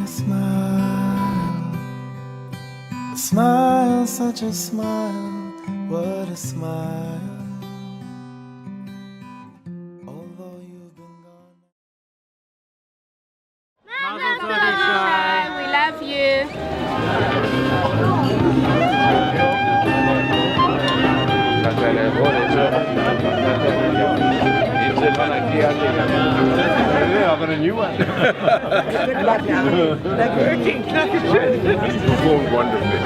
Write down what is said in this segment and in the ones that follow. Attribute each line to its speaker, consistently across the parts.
Speaker 1: smile, a smile, such a smile, what a smile. Although you've been gone.
Speaker 2: We love you.
Speaker 3: I've got a new one. Performed wonderfully.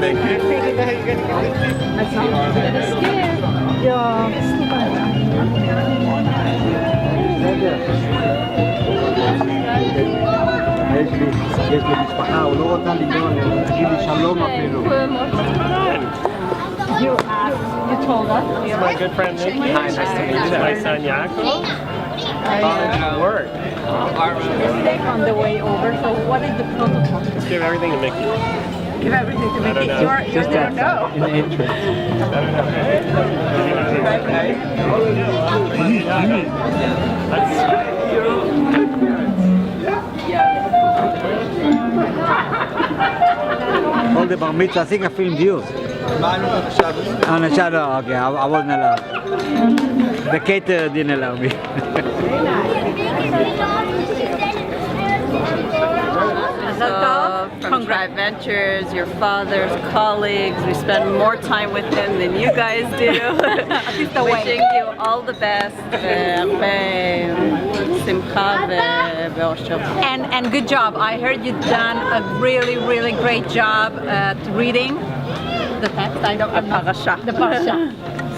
Speaker 3: Thank you.
Speaker 4: יש לי משפחה, הוא לא רוצה לגרום, להגיד לי שלום אפילו.
Speaker 5: You told us.
Speaker 6: This is my good friend Nikki. Hi, nice to meet you. This is my son Yaakov. Work.
Speaker 5: On the way over, so what is the protocol?
Speaker 6: Just give everything to Mickey.
Speaker 5: Give everything to
Speaker 6: I don't
Speaker 5: Mickey.
Speaker 6: know.
Speaker 5: You're there, no.
Speaker 4: In the entrance. All the bar mitzvah, I think I filmed you. On the shadow, okay, I wasn't allowed. The caterer didn't allow me.
Speaker 2: From Drive Ventures, your father's colleagues, we spend more time with him than you guys do. Wishing you all the best. And good job. I heard you've done a really, really great job at reading the text. I don't remember. The parasha.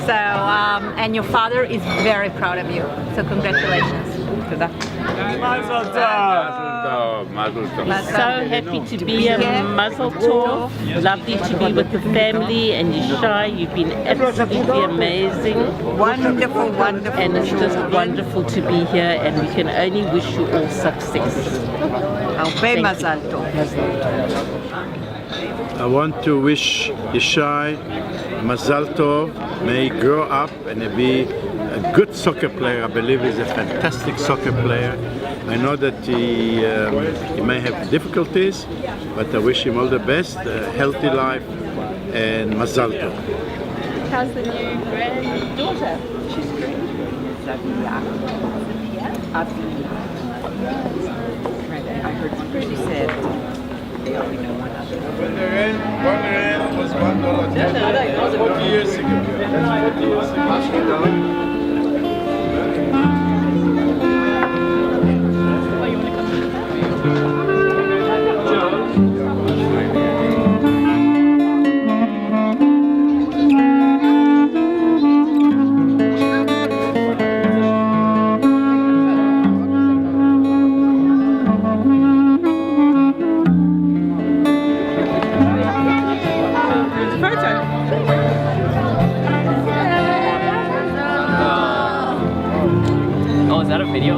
Speaker 2: So, and your father is very proud of you. So congratulations.
Speaker 3: Mazel tov. Mazel tov.
Speaker 7: So happy to be here, Mazel Tov. Lovely to be with the family and Yishai. You've been absolutely amazing.
Speaker 2: Wonderful, wonderful.
Speaker 7: And it's just wonderful to be here, and we can only wish you all success.
Speaker 2: הרבה מזל טוב.
Speaker 8: I want to wish Yishai Mazal Tov. May he grow up and be a good soccer player. I believe he's a fantastic soccer player. I know that he may have difficulties, but I wish him all the best, a healthy life, and Mazal Tov.
Speaker 5: How's the new granddaughter? She's great.
Speaker 2: I heard she said they only know one other.
Speaker 3: When the rent was $1 40 years ago.
Speaker 9: Oh, is that a video?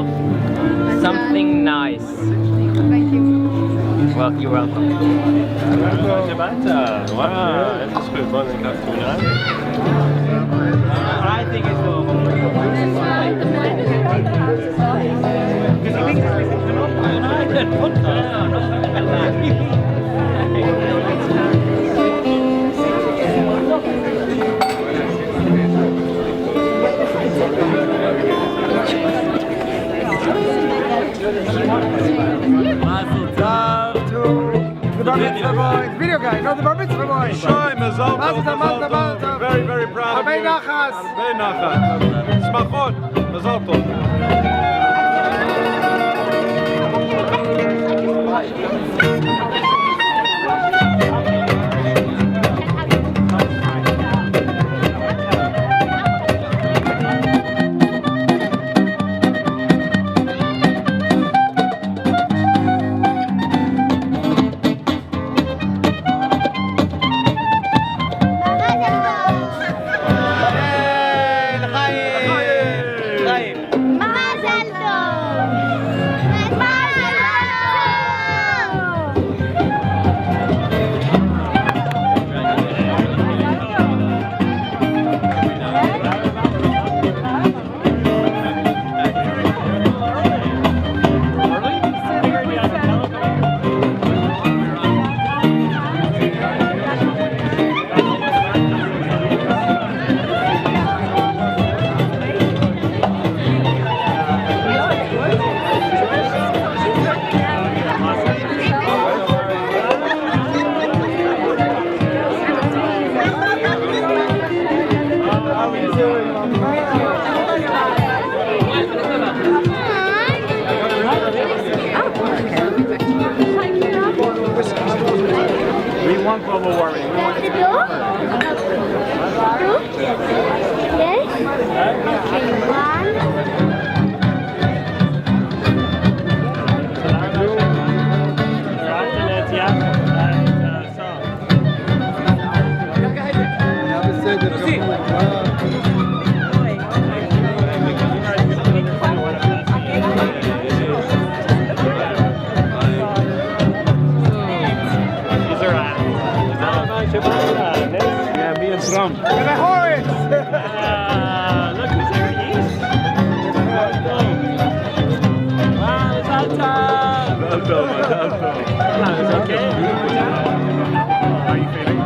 Speaker 9: Something nice.
Speaker 5: Thank you.
Speaker 9: Well, you're welcome.
Speaker 6: Wow, das ist für Bonn und
Speaker 9: I think it's
Speaker 4: Mazel tov to the bar mitzvah boy. The video guy, no, the bar mitzvah boy.
Speaker 3: Yishai, Mazal
Speaker 4: Mazel
Speaker 3: tov.
Speaker 4: tov, mazel tov.
Speaker 3: Very, very proud of
Speaker 4: הרבה
Speaker 3: you.
Speaker 4: נחס.
Speaker 3: הרבה נחת. שמחות. מזל טוב.
Speaker 4: Mazel tov.
Speaker 6: want global warming. We want it to be warmer.
Speaker 10: Yes? Okay, one.
Speaker 6: Yeah, me and Trump.
Speaker 3: And a horse!
Speaker 6: Look, he's here. Wow, it's on top! It's okay. How are you feeling?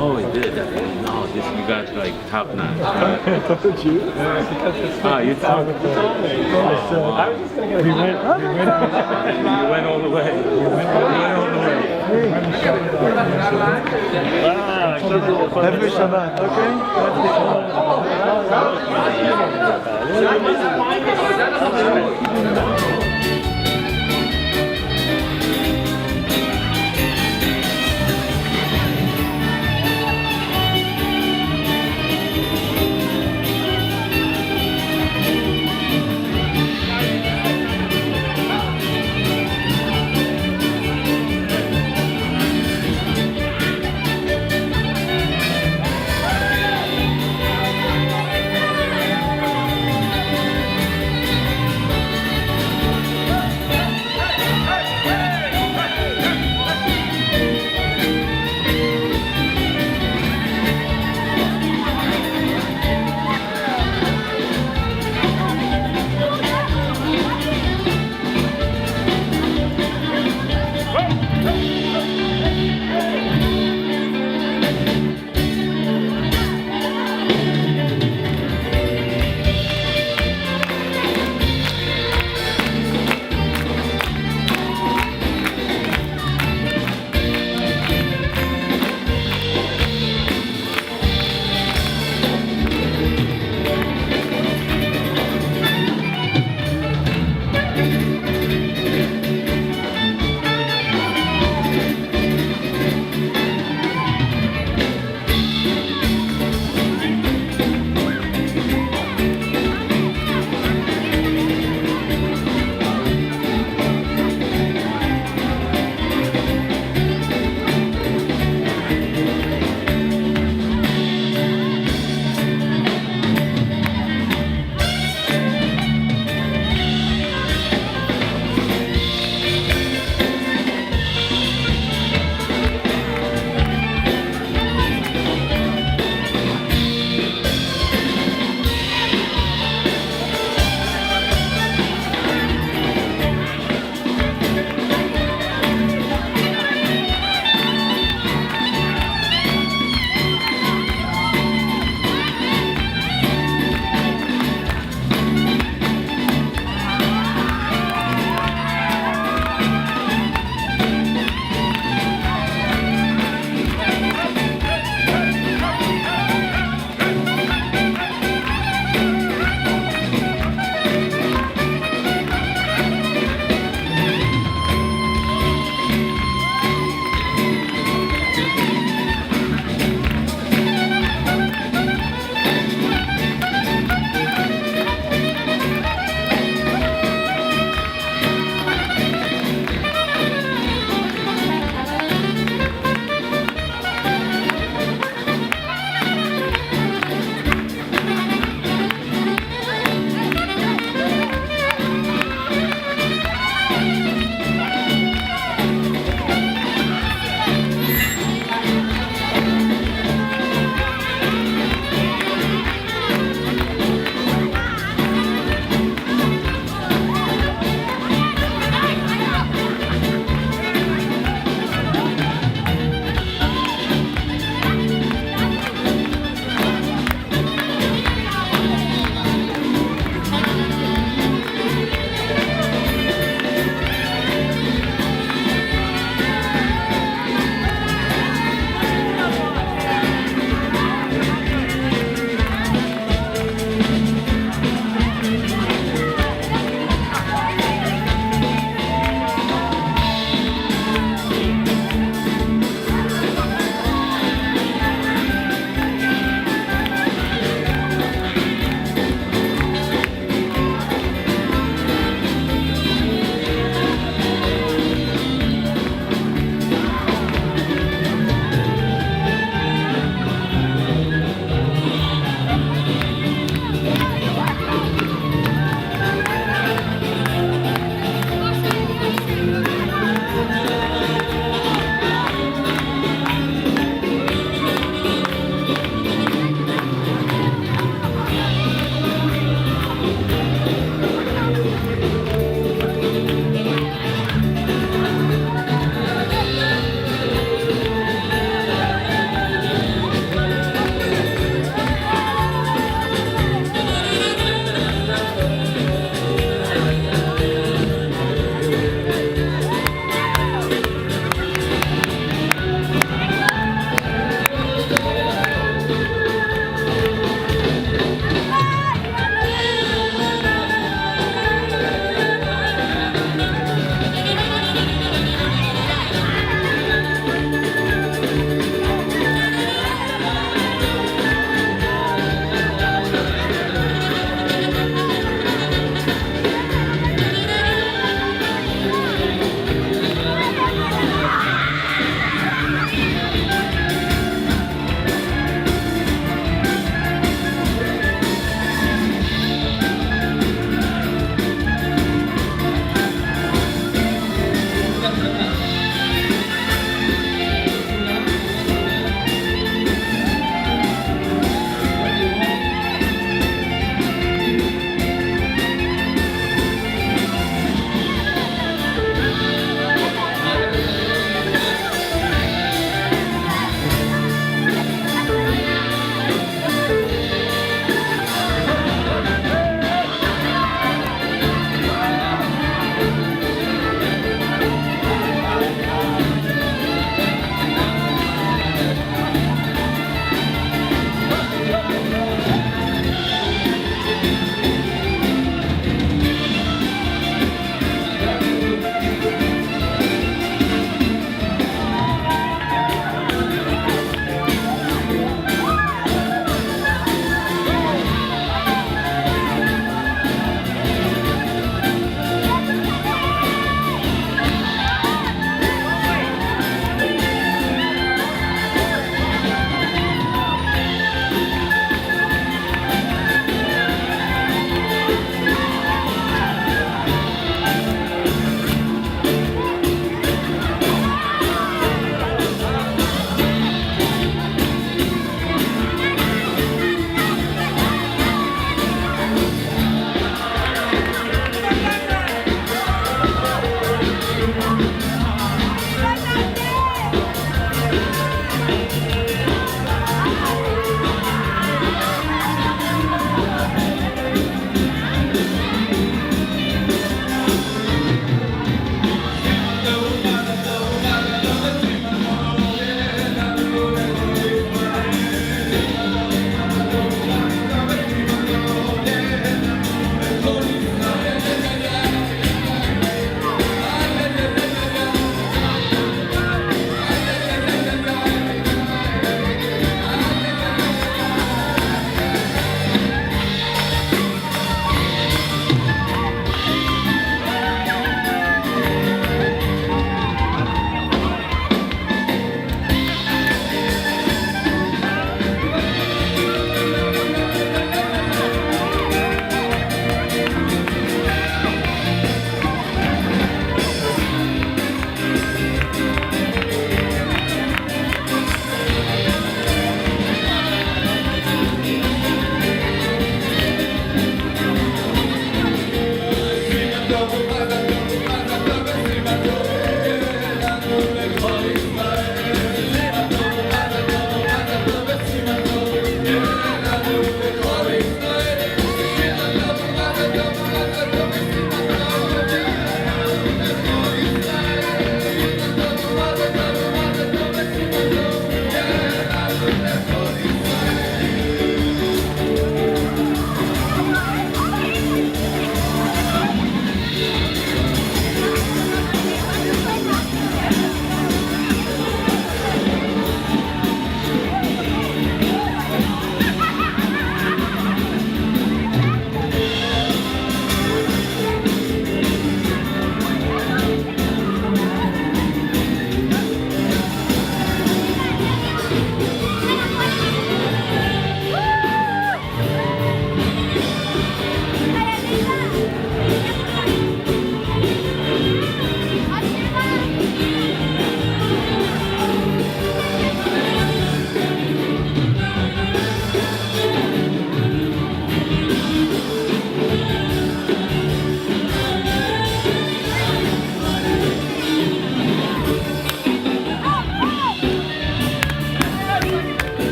Speaker 11: Oh, it did. No, this you got like top notch.
Speaker 3: Told you?
Speaker 11: Ah, you told me.
Speaker 6: I was just gonna get a
Speaker 11: You went all the way. You went all the way.
Speaker 3: Every Shabbat, okay?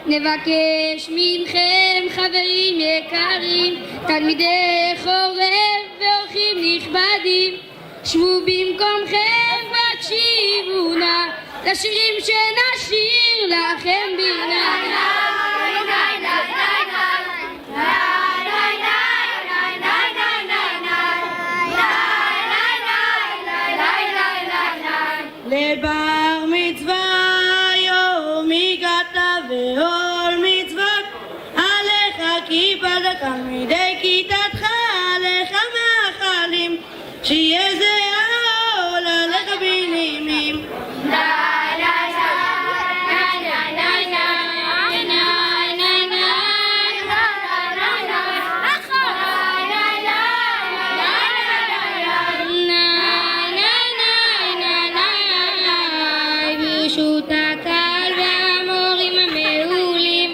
Speaker 10: נבקש מכם חברים יקרים, תלמידי חורב ואורחים נכבדים, שבו במקומכם והקשיבו נא לשירים שנשיר לכם בינה.
Speaker 12: לבר מצווה יום הגעת ועול מצוות, עליך כיפת תלמידי כיתתך, עליך מאחלים שיהיה זה העול עליך בנימים. ברשות הקהל והמורים המעולים,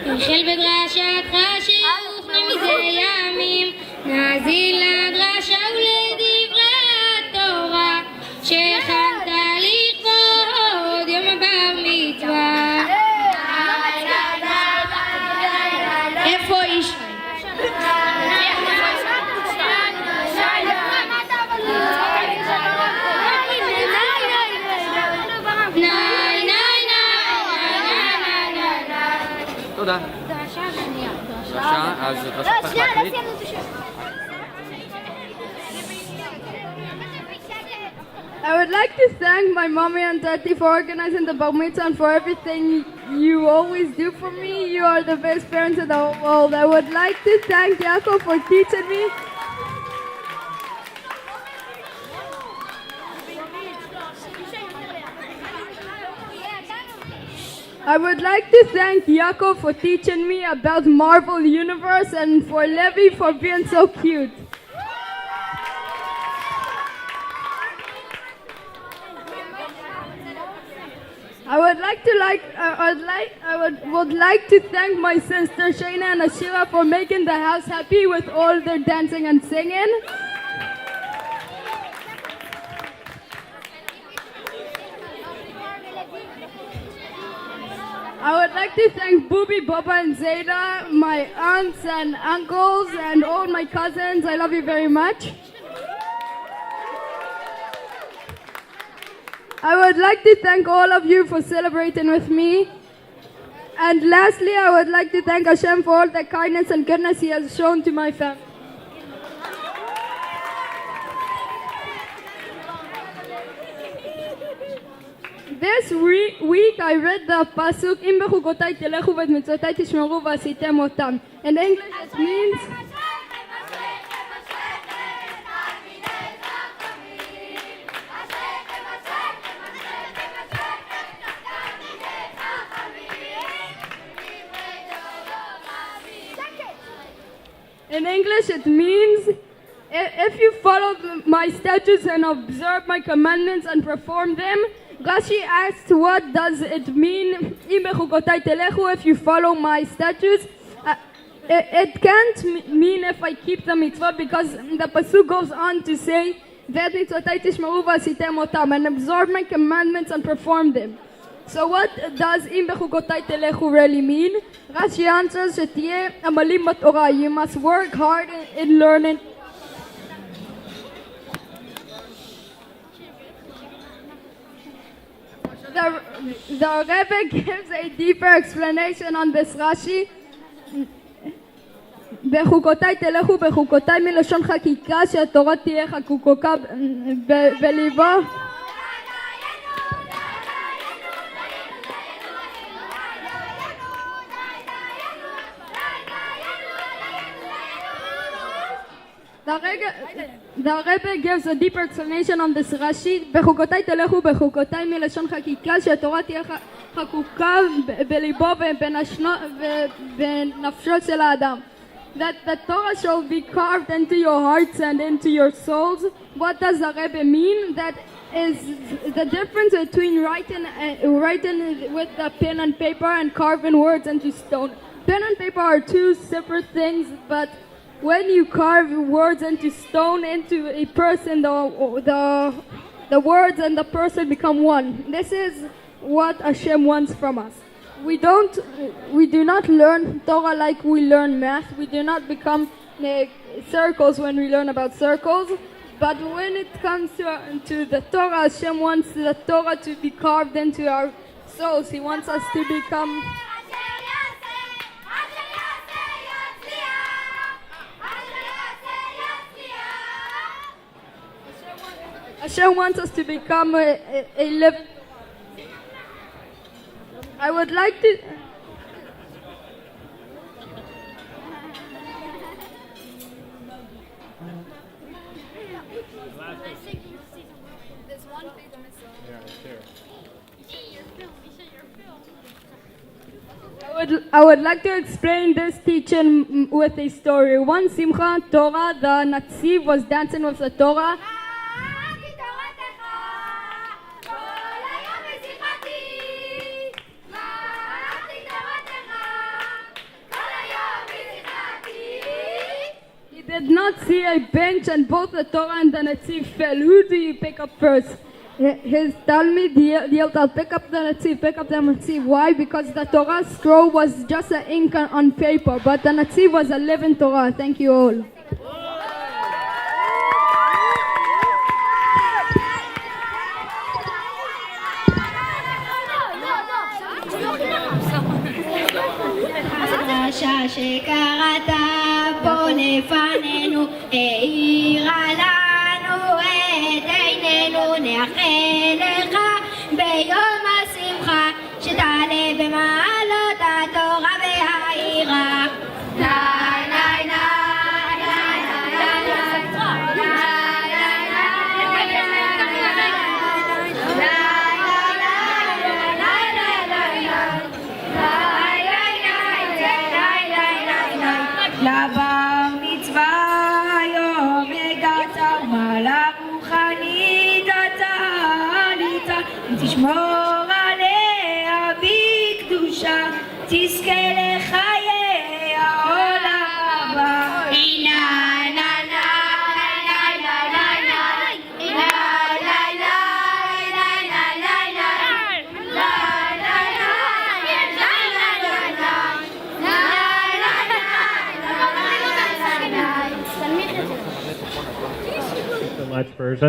Speaker 12: החל בדרשתך שיוך מזה ימים, נאזין לדרשה ולדברי התורה שהכנת לכבוד יום הבר מצווה. איפה ישי?
Speaker 9: תודה. דרשה, אז דרשה צריך להקליט.
Speaker 13: I would like to thank my mommy and daddy for organizing the bar mitzvah and for everything you always do for me. You are the best parents in the world. I would like to thank Yaakov for teaching me. I would like to thank Yaakov for teaching me about Marvel Universe and for Levi for being so cute. I would like to thank my sister Shayna and Ashira for making the house happy with all their dancing and singing. I would like to thank Booby, Baba and Zayda, my aunts and uncles and all my cousins. I love you very much. I would like to thank all of you for celebrating with me. And lastly, I would like to thank Hashem for all the kindness and goodness He has shown to my family. This week I read the pasuk Im bechukotai telechu v'et mitzvotai tishmeru v'asitem otam. In English it means if you follow my statutes and observe my commandments and perform them. Rashi asked, what does it mean, if you follow my statutes? It can't mean if I keep the mitzvah, because the pasuk goes on to say, and observe my commandments and perform them. So what does really mean? Rashi answers, you must work hard in learning. The Rebbe gives a deeper explanation on this Rashi. בחוקותיי תלכו, בחוקותיי מלשון חקיקה, שהתורה תהיה חקוקה בליבו. The Rebbe gives a deeper explanation on this Rashi. בחוקותיי תלכו, בחוקותיי מלשון חקיקה, שהתורה תהיה חקוקה בליבו ובנפשו של האדם. That the Torah shall be carved into your hearts and into your souls. What does the Rebbe mean? That is the difference between writing with the pen and paper and carving words into stone. Pen and paper are two separate things, but when you carve words into stone, into a person, the words and the person become one. This is what Hashem wants from us. We do not learn Torah like we learn math. We do not become circles when we learn about circles. But when it comes to the Torah, Hashem wants the Torah to be carved into our souls. He wants us to become... Hashem wants us to become a living... I would like to... I would like to explain this teaching with a story. One Simcha Torah, the Natziv was dancing with the Torah. He did not see a bench, and both the Torah and the Natziv fell. Who do you pick up first? His Talmid yelled out, pick up the Natziv, pick up the Natziv. Why? Because the Torah scroll was just an ink on paper, but the Natziv was a living Torah. Thank you all.
Speaker 12: שקראת פה לפנינו, האירה לנו את עינינו, נאחל לך ביום השמחה, שתעלה במעלות התורה והעירה. לבר מצווה היום הגעת ומעלה רוחנית אתה עלית, תשמור עליה בקדושה, תזכה לחיי העולם הבא.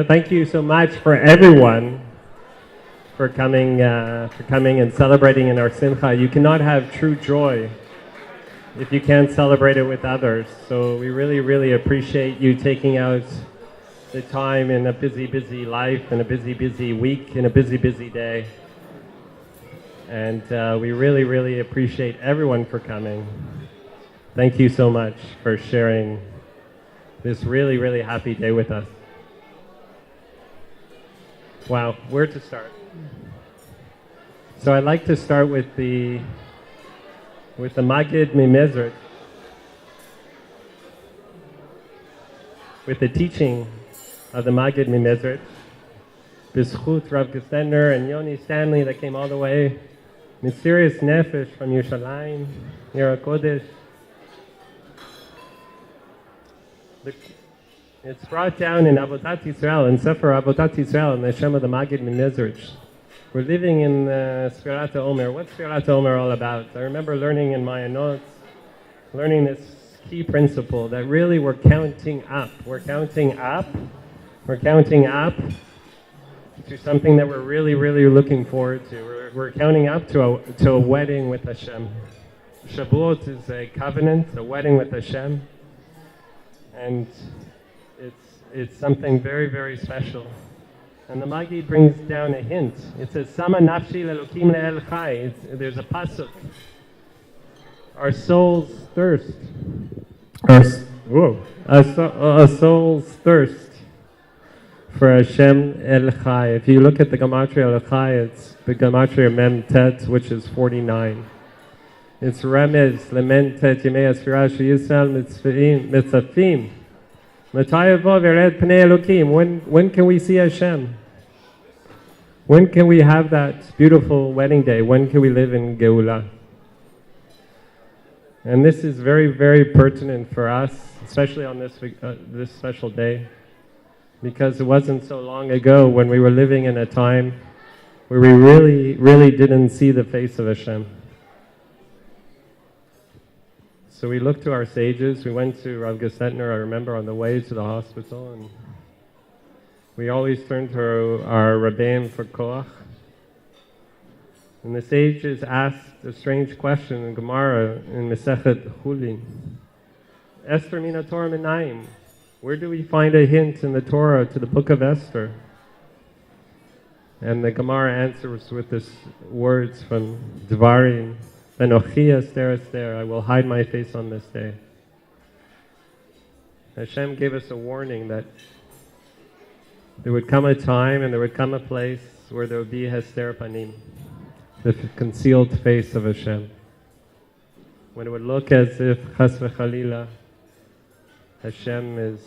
Speaker 6: Thank you so much for everyone for coming and celebrating in our Simcha. You cannot have true joy if you can't celebrate it with others. So we really, really appreciate you taking out the time in a busy, busy life, in a busy, busy week, in a busy, busy day. And we really, really appreciate everyone for coming. Thank you so much for sharing this really, really happy day with us. Wow, where to start? So I'd like to start with the Magid Mimezrit, with the teaching of the Magid Mimezrit, B'zchut Rav Gestender and Yoni Stanley that came all the way, Mysterious Nefesh from Yerushalayim, Yer HaKodesh. It's brought down in Avodat Yisrael, in Sefer Avodat Yisrael, in the Shem of the Magid Mimezrit. We're living in Sfirat HaOmer. What's Sfirat HaOmer all about? I remember learning in my notes, learning this key principle that really we're counting up. We're counting up. We're counting up to something that we're really, really looking forward to. We're counting up to a wedding with Hashem. Shavuot is a covenant, a wedding with Hashem. And it's something very, very special. And the Magid brings down a hint. It says, Sama nafshi lelokim le'el chai. There's a pasuk. Our souls thirst. Our souls thirst for Hashem El Chai. If you look at the Gematria El Chai, it's the Gematria Mem Tet, which is 49. It's Remez, Lemen Tet, Yemei Asfirah, Yisrael Mitzvim. When can we see Hashem? When can we have that beautiful wedding day? When can we live in Geula? And this is very, very pertinent for us, especially on this special day, because it wasn't so long ago when we were living in a time where we really, really didn't see the face of Hashem. So we looked to our sages. We went to Rav Gesetner, I remember, on the way to the hospital, and we always turned to our Rabbeim for koach. And the sages asked a strange question in Gemara in Masechet Chulin. Esther mina Torah minayim. Where do we find a hint in the Torah to the book of Esther? And the Gemara answers with these words from Devarim, Benochi Esther Esther, I will hide my face on this day. Hashem gave us a warning that there would come a time and there would come a place where there would be Hester Panim, the concealed face of Hashem. When it would look as if Chas v'Chalila, Hashem is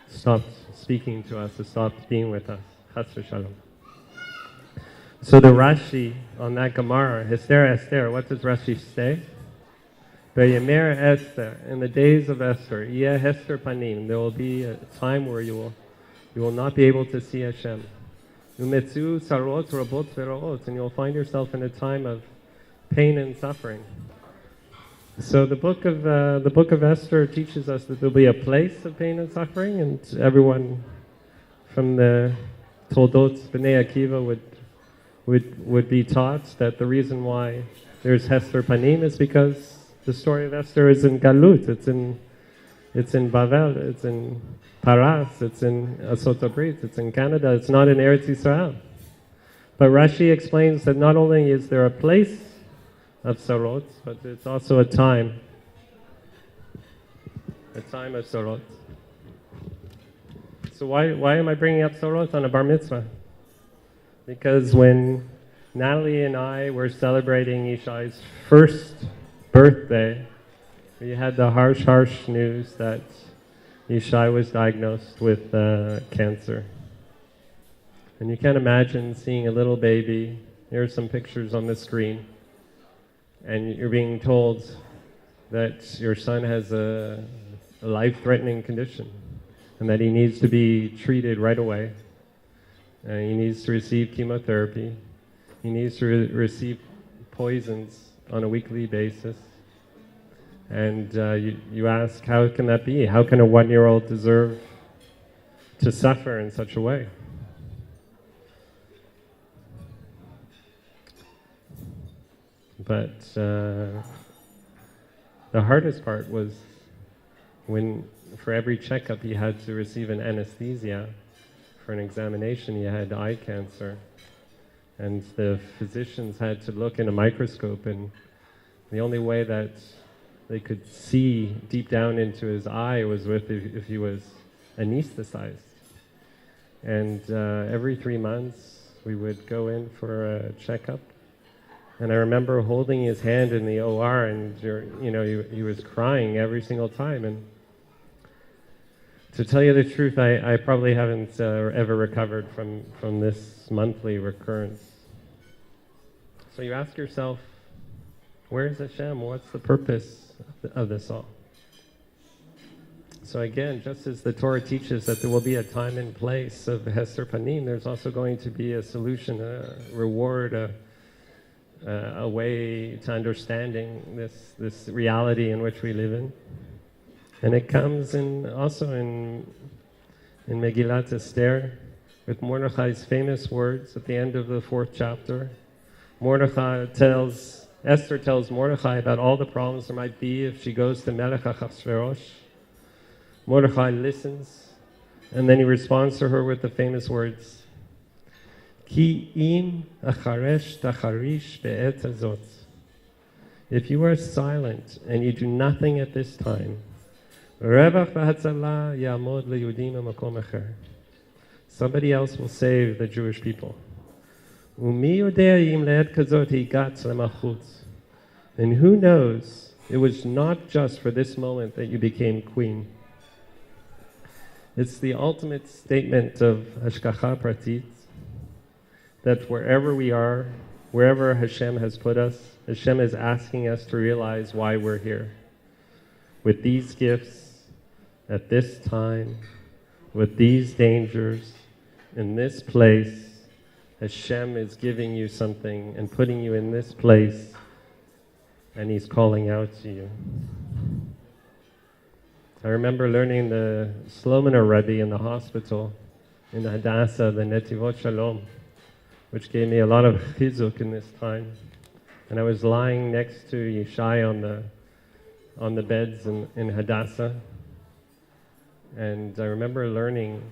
Speaker 6: stopped speaking to us, has stopped being with us. Chas v'Shalom. So the Rashi on that Gemara, Hester Esther, what does Rashi say? Be'yemer Esther, in the days of Esther, Yeh Hester Panim, there will be a time where you will not be able to see Hashem. Umetzu sarot rabot ve'ra'ot, and you'll find yourself in a time of pain and suffering. So the book of Esther teaches us that there'll be a place of pain and suffering, and everyone from the Toldot B'nai Akiva would be taught that the reason why there's Hester Panim is because the story of Esther is in Galut, it's in Bavel, it's in Paras, it's in Asot Abrit, it's in Canada, it's not in Eretz Yisrael. But Rashi explains that not only is there a place of Sarot, but it's also a time of Sarot. So why am I bringing up Sarot on a bar mitzvah? Because when Natalie and I were celebrating Yishai's first birthday, we had the harsh news that Yishai was diagnosed with cancer. And you can't imagine seeing a little baby. Here are some pictures on the screen. And you're being told that your son has a life-threatening condition and that he needs to be treated right away. He needs to receive chemotherapy. He needs to receive poisons on a weekly basis. And you ask, how can that be? How can a 1-year-old deserve to suffer in such a way? But the hardest part was when, for every checkup, he had to receive an anesthesia. For an examination, he had eye cancer. And the physicians had to look in a microscope, and the only way that they could see deep down into his eye was if he was anesthetized. And every 3 months, we would go in for a checkup. And I remember holding his hand in the OR, and he was crying every single time. And to tell you the truth, I probably haven't ever recovered from this monthly recurrence. So you ask yourself, where is Hashem? What's the purpose of this all? So again, just as the Torah teaches that there will be a time and place of Hester Panim, there's also going to be a solution, a reward, a way to understanding this reality in which we live in. And it comes also in Megillat Esther, with Mordechai's famous words at the end of the 4th chapter. Esther tells Mordechai about all the problems there might be if she goes to Melech Achashverosh. Mordechai listens, and then he responds to her with the famous words, Ki im acharesh tacharish be'et hazot. If you are silent and you do nothing at this time, Revach v'hatzalah ya'amod le'yudim ha'makom acher. Somebody else will save the Jewish people. Umi yodea im le'et kazot higatz le'malchut. And who knows, it was not just for this moment that you became queen. It's the ultimate statement of Hashgacha Pratit. that wherever we are, wherever Hashem has put us, Hashem is asking us to realize why we're here. With these gifts, at this time, with these dangers, in this place, Hashem is giving you something and putting you in this place, and He's calling out to you. I remember learning the Slomoner Rebbe in the hospital, in Hadassah, the Netivot Shalom, which gave me a lot of chizuk in this time. And I was lying next to Yishai on the beds in Hadassah. And I remember learning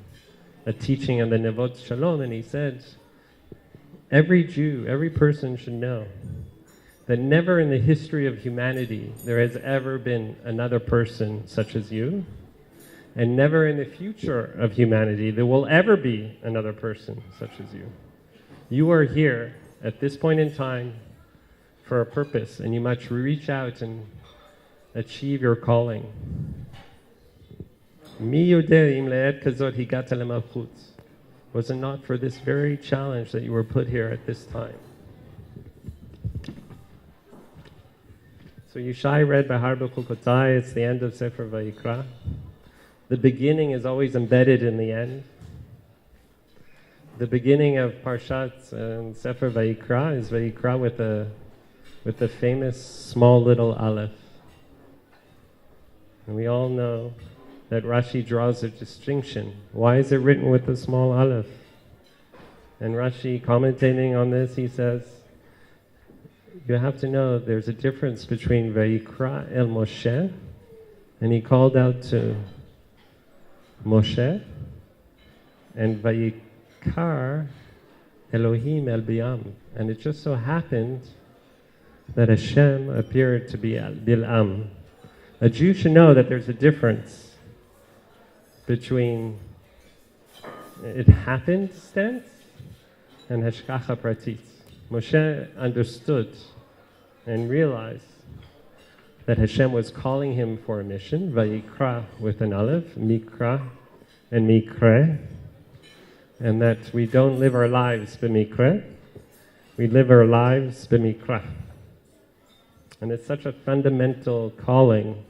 Speaker 6: a teaching on the Nevot Shalom, and he said, every Jew, every person should know that never in the history of humanity there has ever been another person such as you, and never in the future of humanity there will ever be another person such as you. You are here at this point in time for a purpose, and you must reach out and achieve your calling. Was it not for this very challenge that you were put here at this time? So Yishai read Bahar B'Chukotai, it's the end of Sefer Vayikra. The beginning is always embedded in the end. The beginning of Parshat and Sefer Vayikra is Vayikra with the famous small little aleph. And we all know that Rashi draws a distinction. Why is it written with the small aleph? And Rashi, commentating on this, he says, you have to know there's a difference between Vayikra el Moshe, and he called out to Moshe, and Vayikar Elohim el Biam. And it just so happened that Hashem appeared to be Bil'am. A Jew should know that there's a difference between it happenstance and Hashgacha Pratit. Moshe understood and realized that Hashem was calling him for a mission, Vayikra with an aleph, Mikra and Mikre, and that we don't live our lives b'Mikre, we live our lives b'Mikra. And it's such a fundamental calling,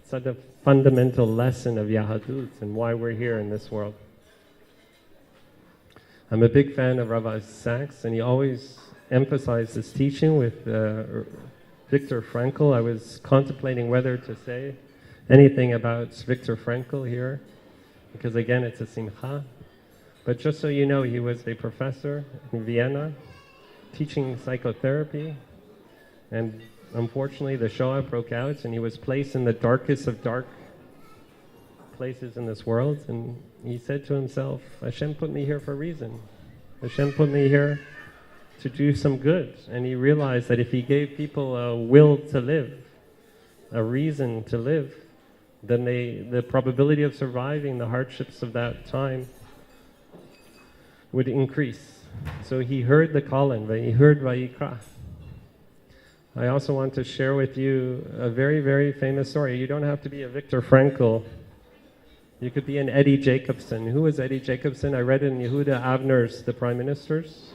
Speaker 6: such a fundamental lesson of Yahadut and why we're here in this world. I'm a big fan of Rabbi Sachs, and he always emphasized this teaching with Viktor Frankl. I was contemplating whether to say anything about Viktor Frankl here, because again, it's a simcha. But just so you know, he was a professor in Vienna, teaching psychotherapy, and unfortunately the Shoah broke out, and he was placed in the darkest of dark places in this world, and he said to himself, Hashem put me here for a reason. Hashem put me here to do some good. And he realized that if he gave people a will to live, a reason to live, then the probability of surviving the hardships of that time would increase. So he heard the calling, he heard Vayikra. I also want to share with you a very, very famous story. You don't have to be a Viktor Frankl. You could be an Eddie Jacobson. Who was Eddie Jacobson? I read it in Yehuda Avner's The Prime Ministers.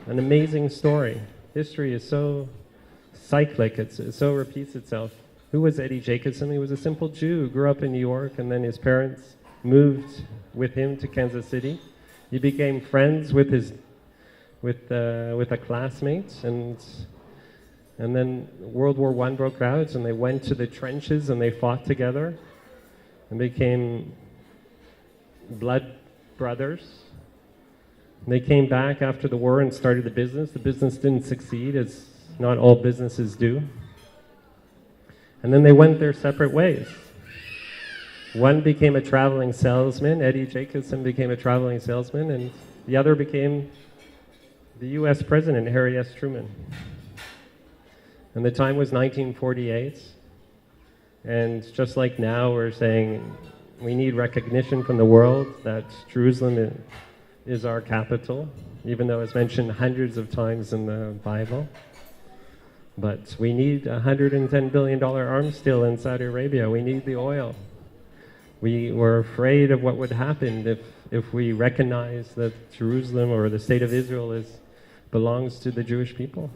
Speaker 6: An amazing story. History is so cyclic, it so repeats itself. Who was Eddie Jacobson? He was a simple Jew who grew up in New York, and then his parents moved with him to Kansas City. He became friends with a classmate, and then World War I broke out, and they went to the trenches and they fought together and became blood brothers. They came back after the war and started the business. The business didn't succeed, as not all businesses do. And then they went their separate ways. One became a traveling salesman. Eddie Jacobson became a traveling salesman, and the other became the US President, Harry S. Truman. And the time was 1948. And just like now, we're saying we need recognition from the world that Jerusalem is our capital, even though it's mentioned hundreds of times in the Bible. But we need a $110 billion arms deal in Saudi Arabia. We need the oil. We were afraid of what would happen if we recognize that Jerusalem or the state of Israel belongs to the Jewish people.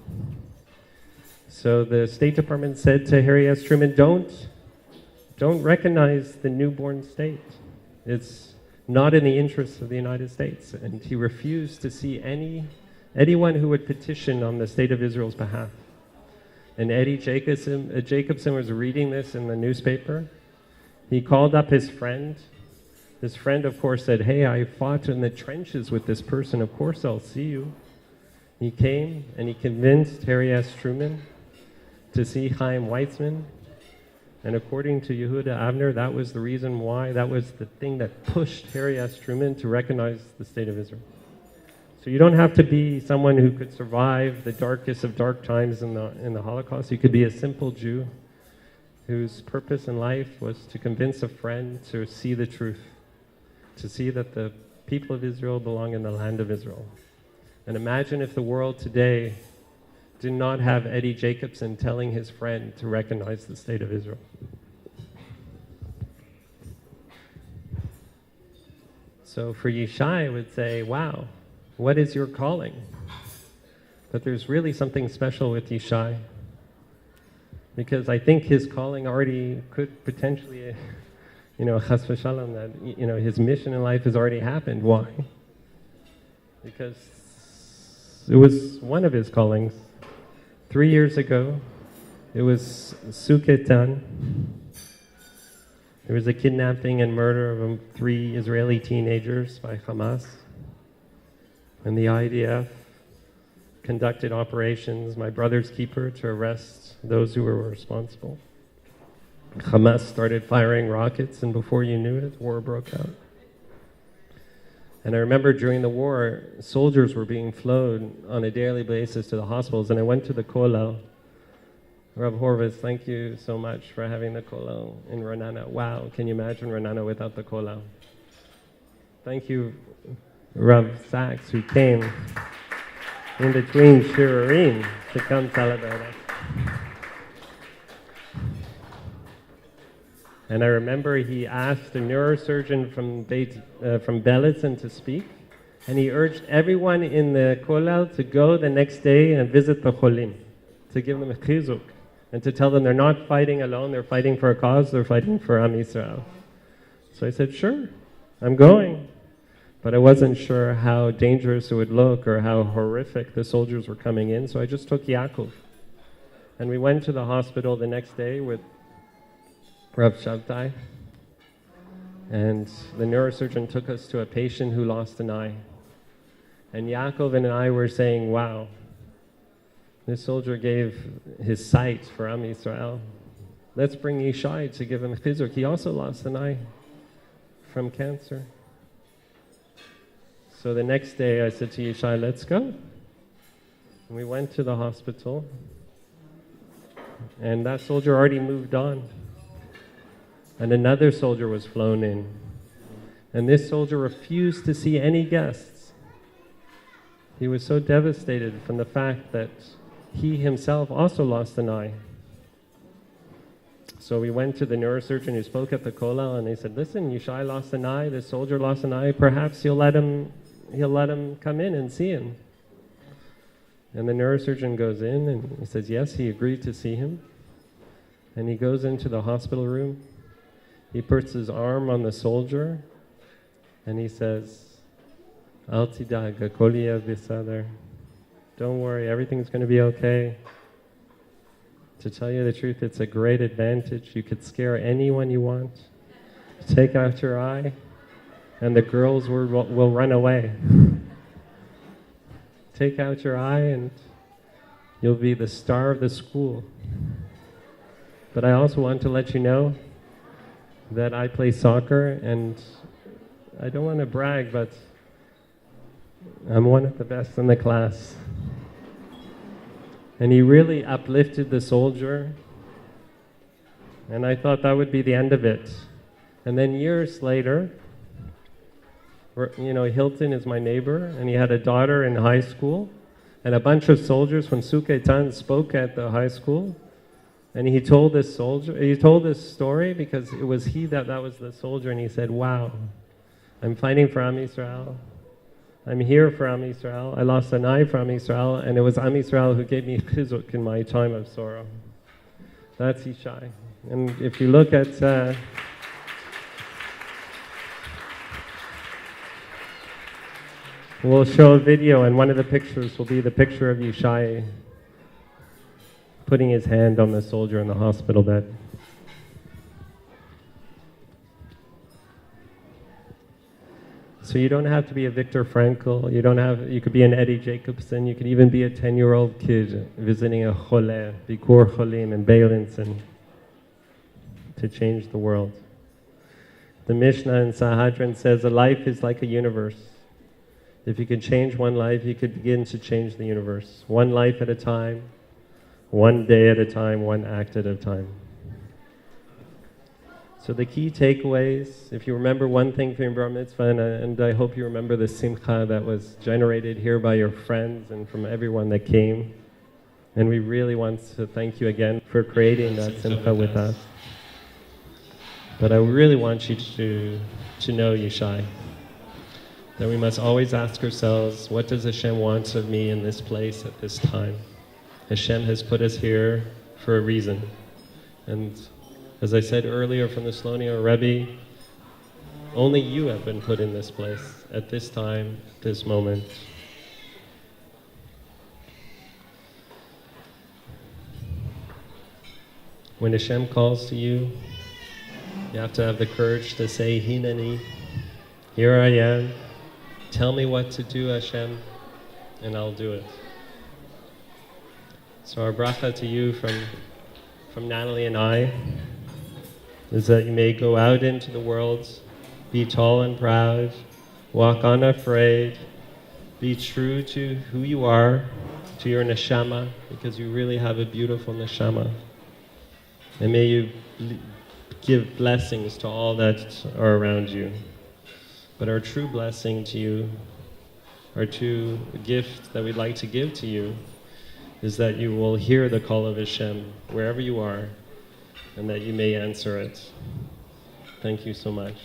Speaker 6: So the State Department said to Harry S. Truman, don't recognize the newborn state. It's not in the interests of the United States. And he refused to see anyone who would petition on the state of Israel's behalf. And Eddie Jacobson was reading this in the newspaper. He called up his friend. His friend, of course, said, hey, I fought in the trenches with this person. Of course, I'll see you. He came and he convinced Harry S. Truman to see Chaim Weizmann. And according to Yehuda Avner, that was the reason why, that was the thing that pushed Harry S. Truman to recognize the state of Israel. So you don't have to be someone who could survive the darkest of dark times in the Holocaust. You could be a simple Jew whose purpose in life was to convince a friend to see the truth, to see that the people of Israel belong in the land of Israel. And imagine if the world today did not have Eddie Jacobson telling his friend to recognize the state of Israel. So for Yishai, I would say, wow, what is your calling? But there's really something special with Yishai, because I think his calling already could potentially, chas v'shalom, that, his mission in life has already happened. Why? Because it was one of his callings. 3 years ago, it was Suketan. There was a kidnapping and murder of 3 Israeli teenagers by Hamas. And the IDF conducted operations, my brother's keeper, to arrest those who were responsible. Hamas started firing rockets, and before you knew it, war broke out. And I remember during the war, soldiers were being flown on a daily basis to the hospitals, and I went to the kollel. Rav Horvitz, thank you so much for having the kollel in Renana. Wow, can you imagine Renana without the kollel? Thank you, Rav Sachs, who came in between Shirurim to come celebrate us. And I remember he asked a neurosurgeon from Belitzen to speak, and he urged everyone in the kollel to go the next day and visit the cholim, to give them a chizuk, and to tell them they're not fighting alone, they're fighting for a cause, they're fighting for Am Yisrael. So I said, sure, I'm going. But I wasn't sure how dangerous it would look or how horrific the soldiers were coming in, so I just took Yaakov. And we went to the hospital the next day with Rav Shabtai, and the neurosurgeon took us to a patient who lost an eye. And Yaakov and I were saying, wow, this soldier gave his sight for Am Yisrael. Let's bring Yishai to give him chizuk. He also lost an eye from cancer. So the next day I said to Yishai, let's go. And we went to the hospital, and that soldier already moved on. And another soldier was flown in. And this soldier refused to see any guests. He was so devastated from the fact that he himself also lost an eye. So we went to the neurosurgeon who spoke at the kollel, and they said, listen, Yishai lost an eye, this soldier lost an eye, perhaps he'll let him come in and see him. And the neurosurgeon goes in and he says, yes, he agreed to see him. And he goes into the hospital room. He puts his arm on the soldier, and he says, Al tidag, hakol yeh beseder. Don't worry, everything's going to be okay. To tell you the truth, it's a great advantage. You could scare anyone you want. Take out your eye, and the girls will run away. Take out your eye, and you'll be the star of the school. But I also want to let you know that I play soccer, and I don't want to brag, but I'm one of the best in the class. And he really uplifted the soldier, and I thought that would be the end of it. And then years later, Hilton is my neighbor, and he had a daughter in high school, and a bunch of soldiers from Suketan spoke at the high school. And he told this story because it was that was the soldier, and he said, wow, I'm fighting for Am Yisrael. I'm here for Am Yisrael. I lost an eye for Am Yisrael, and it was Am Yisrael who gave me chizuk in my time of sorrow. That's Yishai. And if you look at... we'll show a video, and one of the pictures will be the picture of Yishai putting his hand on the soldier in the hospital bed. So you don't have to be a Viktor Frankl. You could be an Eddie Jacobson. You could even be a 10-year-old kid visiting a choleh, Bikur Cholim in Beilinson, to change the world. The Mishnah in Sanhedrin says a life is like a universe. If you can change one life, you could begin to change the universe. One life at a time, one day at a time, one act at a time. So the key takeaways, if you remember one thing from your Bar Mitzvah, and I hope you remember the simcha that was generated here by your friends and from everyone that came. And we really want to thank you again for creating that simcha with us. But I really want you to know, Yishai, that we must always ask ourselves, what does Hashem want of me in this place at this time? Hashem has put us here for a reason. And as I said earlier from the Slonian Rebbe, only you have been put in this place at this time, this moment. When Hashem calls to you, you have to have the courage to say, Hineni, here I am. Tell me what to do, Hashem, and I'll do it. So our bracha to you from Natalie and I is that you may go out into the world, be tall and proud, walk unafraid, be true to who you are, to your neshama, because you really have a beautiful neshama. And may you give blessings to all that are around you. But our true blessing to you, our true gift that we'd like to give to you, is that you will hear the call of Hashem wherever you are, and that you may answer it. Thank you so much.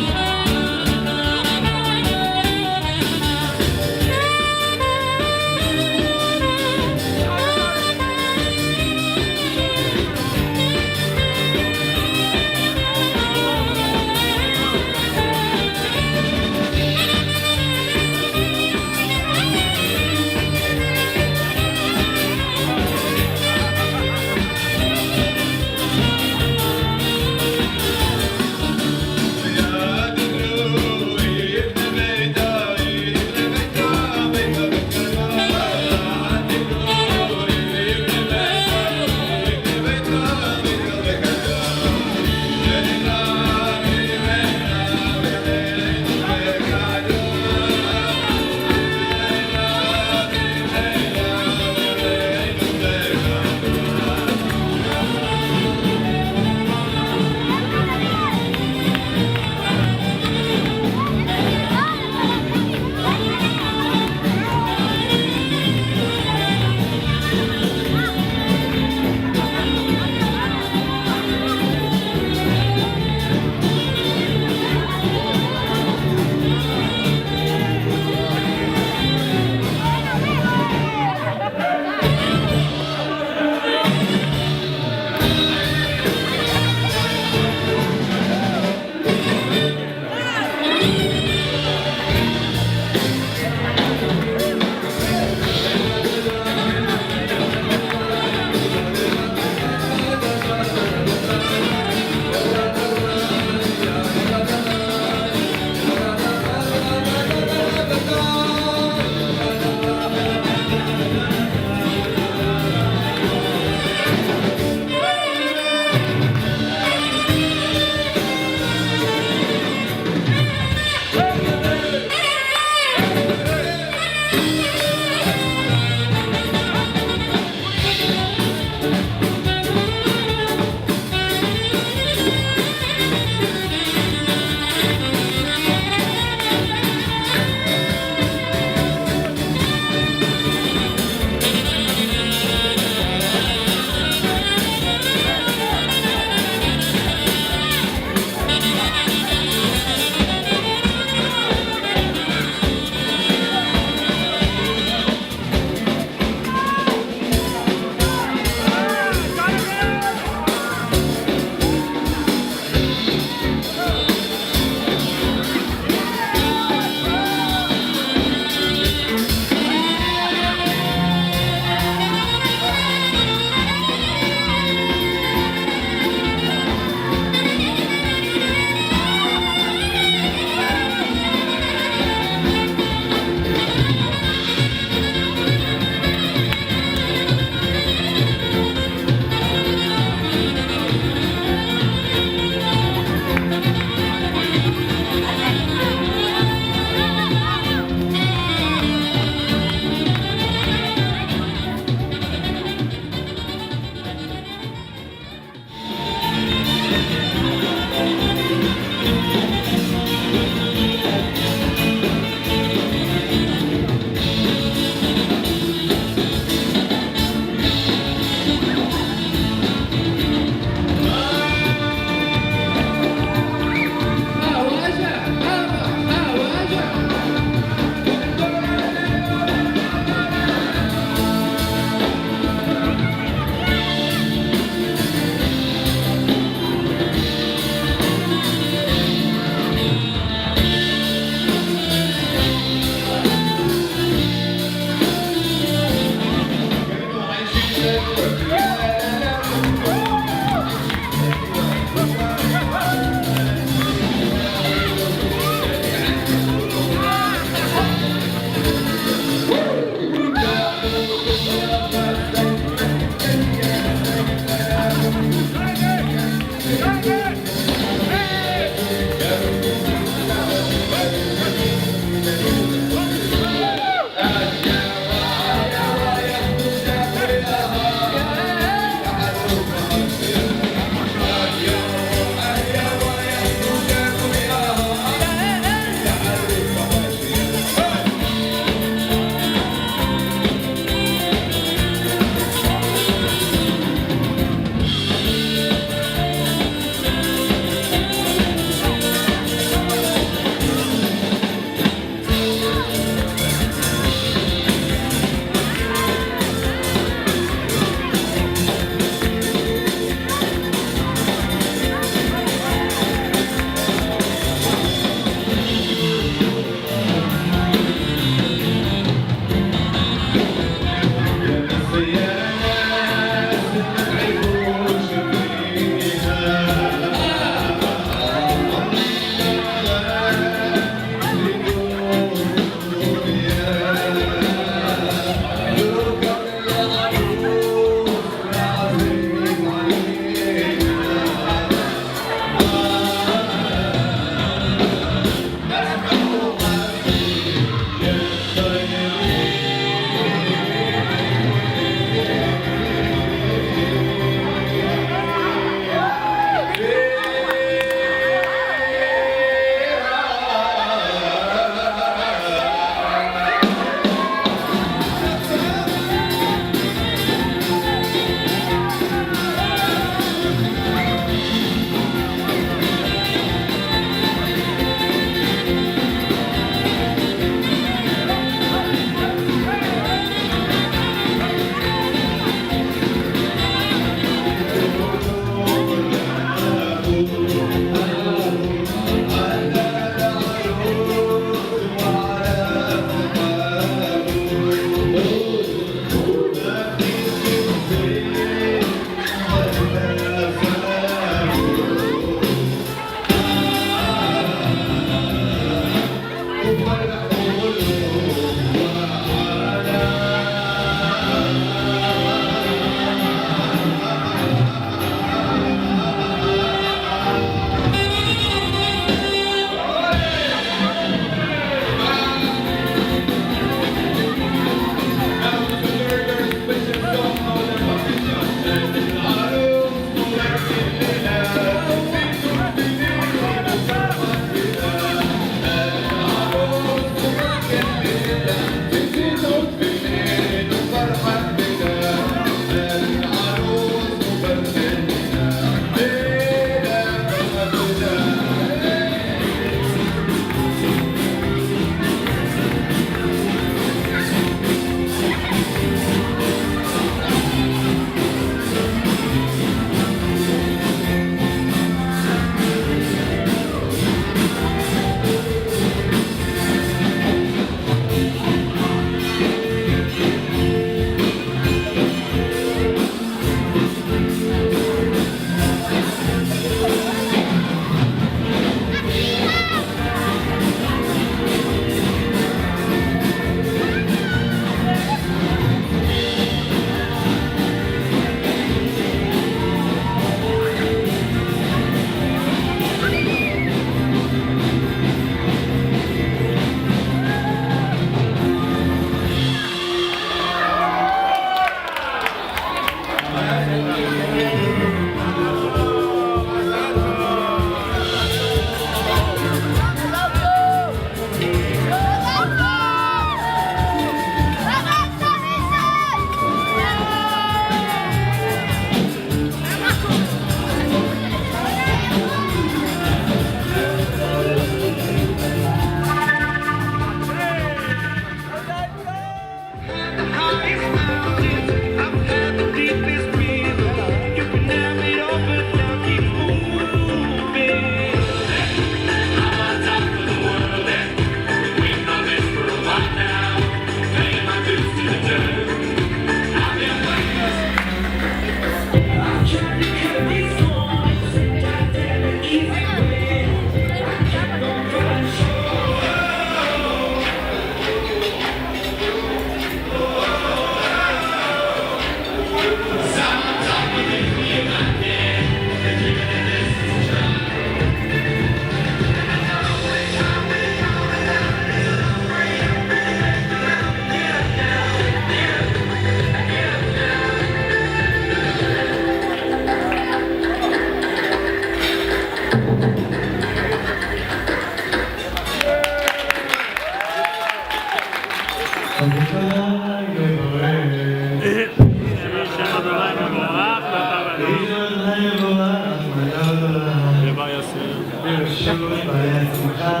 Speaker 1: ברשות ויצמחה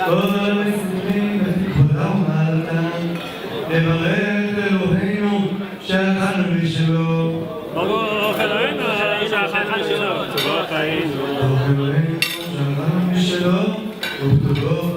Speaker 1: כל המסורים לפי כבודה ומעלתה נברך אלוהינו שאכלנו משלו
Speaker 11: ברוך אלוהינו שאכלנו משלו
Speaker 1: ברוך אלוהינו שאכלנו משלו וכתובו